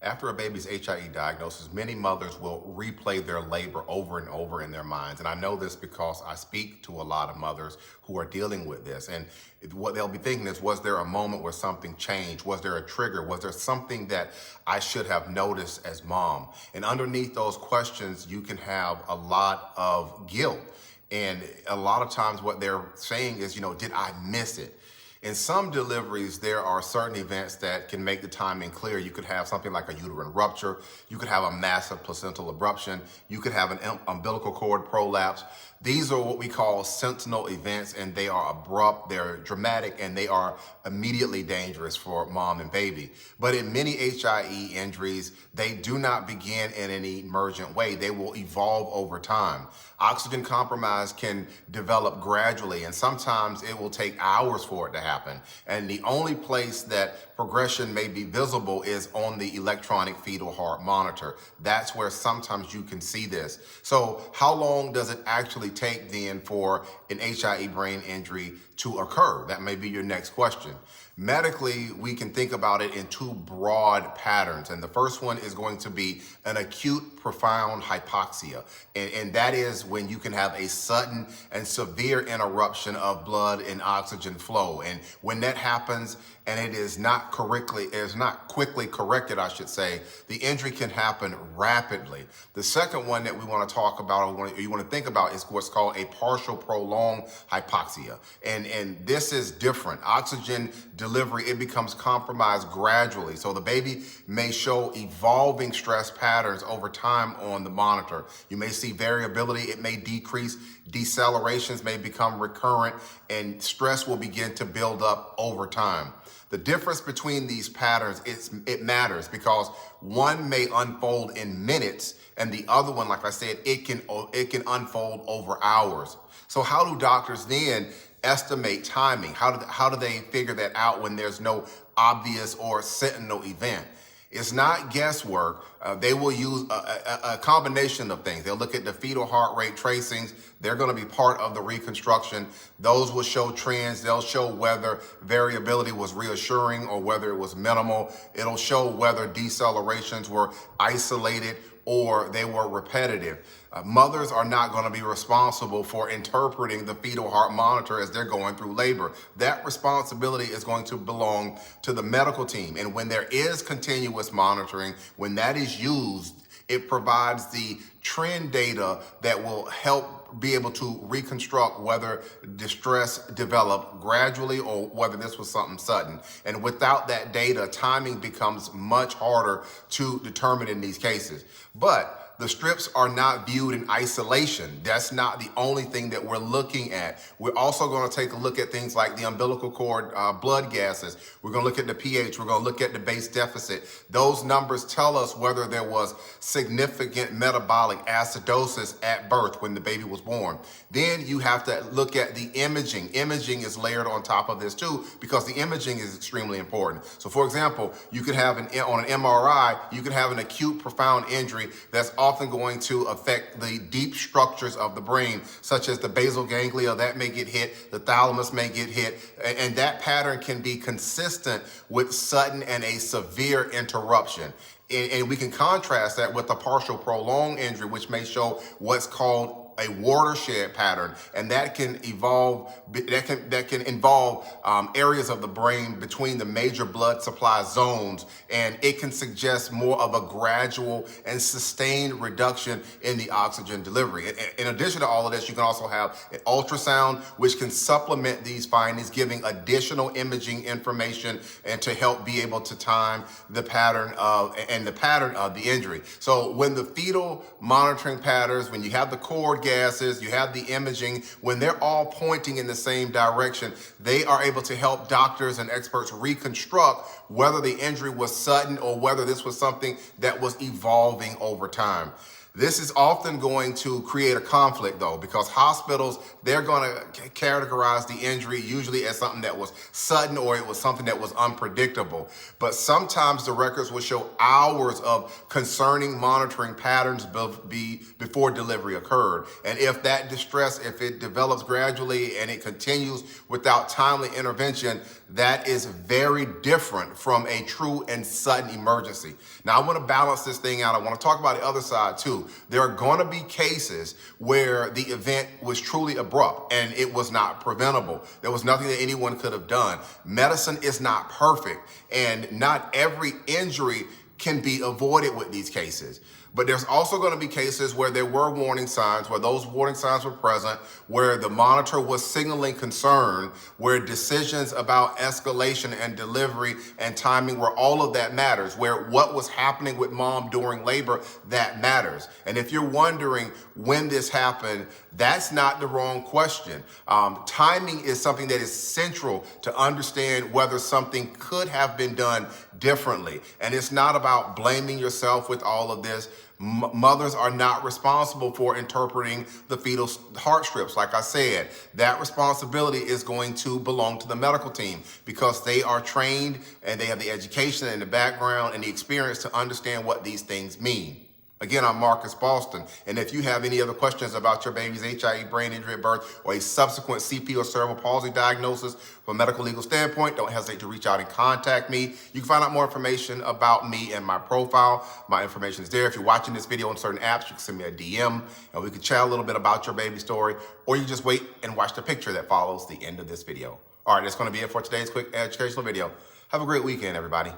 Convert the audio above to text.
After a baby's HIE diagnosis, many mothers will replay their labor over and over in their minds. And I know this because I speak to a lot of mothers who are dealing with this. And what they'll be thinking is, was there a moment where something changed? Was there a trigger? Was there something that I should have noticed as mom? And underneath those questions, you can have a lot of guilt. And a lot of times what they're saying is, did I miss it? In some deliveries, there are certain events that can make the timing clear. You could have something like a uterine rupture. You could have a massive placental abruption. You could have an umbilical cord prolapse. These are what we call sentinel events, and they are abrupt, they're dramatic, and they are immediately dangerous for mom and baby. But in many HIE injuries, they do not begin in an emergent way. They will evolve over time. Oxygen compromise can develop gradually, and sometimes it will take hours for it to happen. And the only place that progression may be visible is on the electronic fetal heart monitor. That's where sometimes you can see this. So how long does it actually take then for an HIE brain injury to occur? That may be your next question. Medically, we can think about it in two broad patterns. And the first one is going to be an acute profound hypoxia. And that is when you can have a sudden and severe interruption of blood and oxygen flow. And when that happens and it is not quickly corrected, I should say, the injury can happen rapidly. The second one that we want to talk about, or you want to think about, is what's called a partial prolonged hypoxia. And this is different. Oxygen delivery, it becomes compromised gradually. So the baby may show evolving stress patterns over time on the monitor. You may see variability, it may decrease, decelerations may become recurrent, and stress will begin to build up over time. The difference between these patterns, it matters because one may unfold in minutes and the other one, like I said, it can unfold over hours. So how do doctors then estimate timing? How do they figure that out when there's no obvious or sentinel event? It's not guesswork. They will use a combination of things. They'll look at the fetal heart rate tracings. They're going to be part of the reconstruction. Those will show trends. They'll show whether variability was reassuring or whether it was minimal. It'll show whether decelerations were isolated or they were repetitive. Mothers are not going to be responsible for interpreting the fetal heart monitor as they're going through labor. That responsibility is going to belong to the medical team. And when there is continuous monitoring, when that is used, it provides the trend data that will help be able to reconstruct whether distress developed gradually or whether this was something sudden. And without that data, timing becomes much harder to determine in these cases. But the strips are not viewed in isolation. That's not the only thing that we're looking at. We're also going to take a look at things like the umbilical cord blood gases. We're going to look at the pH. We're going to look at the base deficit. Those numbers tell us whether there was significant metabolic acidosis at birth when the baby was born. Then you have to look at the imaging. Imaging is layered on top of this too because the imaging is extremely important. So for example, you could have on an MRI, you could have an acute profound injury that's often going to affect the deep structures of the brain, such as the basal ganglia, that may get hit, the thalamus may get hit, and that pattern can be consistent with sudden and a severe interruption. And we can contrast that with a partial prolonged injury, which may show what's called a watershed pattern, and that can involve areas of the brain between the major blood supply zones, and it can suggest more of a gradual and sustained reduction in the oxygen delivery. In addition to all of this, you can also have an ultrasound, which can supplement these findings, giving additional imaging information and to help be able to time the pattern of the injury. So when the fetal monitoring patterns, when you have the cord gases, you have the imaging, when they're all pointing in the same direction, they are able to help doctors and experts reconstruct whether the injury was sudden or whether this was something that was evolving over time. This is often going to create a conflict though, because hospitals, they're going to categorize the injury usually as something that was sudden or it was something that was unpredictable. But sometimes the records will show hours of concerning monitoring patterns before delivery occurred. And if that distress, if it develops gradually and it continues without timely intervention, that is very different from a true and sudden emergency. Now, I want to balance this thing out. I want to talk about the other side too. There are going to be cases where the event was truly abrupt and it was not preventable. There was nothing that anyone could have done. Medicine is not perfect, and not every injury can be avoided with these cases. But there's also going to be cases where there were warning signs, where those warning signs were present, where the monitor was signaling concern, where decisions about escalation and delivery and timing, where all of that matters, where what was happening with mom during labor, that matters. And if you're wondering when this happened, that's not the wrong question. Timing is something that is central to understand whether something could have been done differently. And it's not about blaming yourself with all of this. Mothers are not responsible for interpreting the fetal heart strips. Like I said, that responsibility is going to belong to the medical team because they are trained and they have the education and the background and the experience to understand what these things mean. Again, I'm Marcus Boston, and if you have any other questions about your baby's HIE brain injury at birth or a subsequent CP or cerebral palsy diagnosis from a medical legal standpoint, don't hesitate to reach out and contact me. You can find out more information about me and my profile. My information is there. If you're watching this video on certain apps, you can send me a DM, and we can chat a little bit about your baby story, or you just wait and watch the picture that follows the end of this video. All right, that's going to be it for today's quick educational video. Have a great weekend, everybody.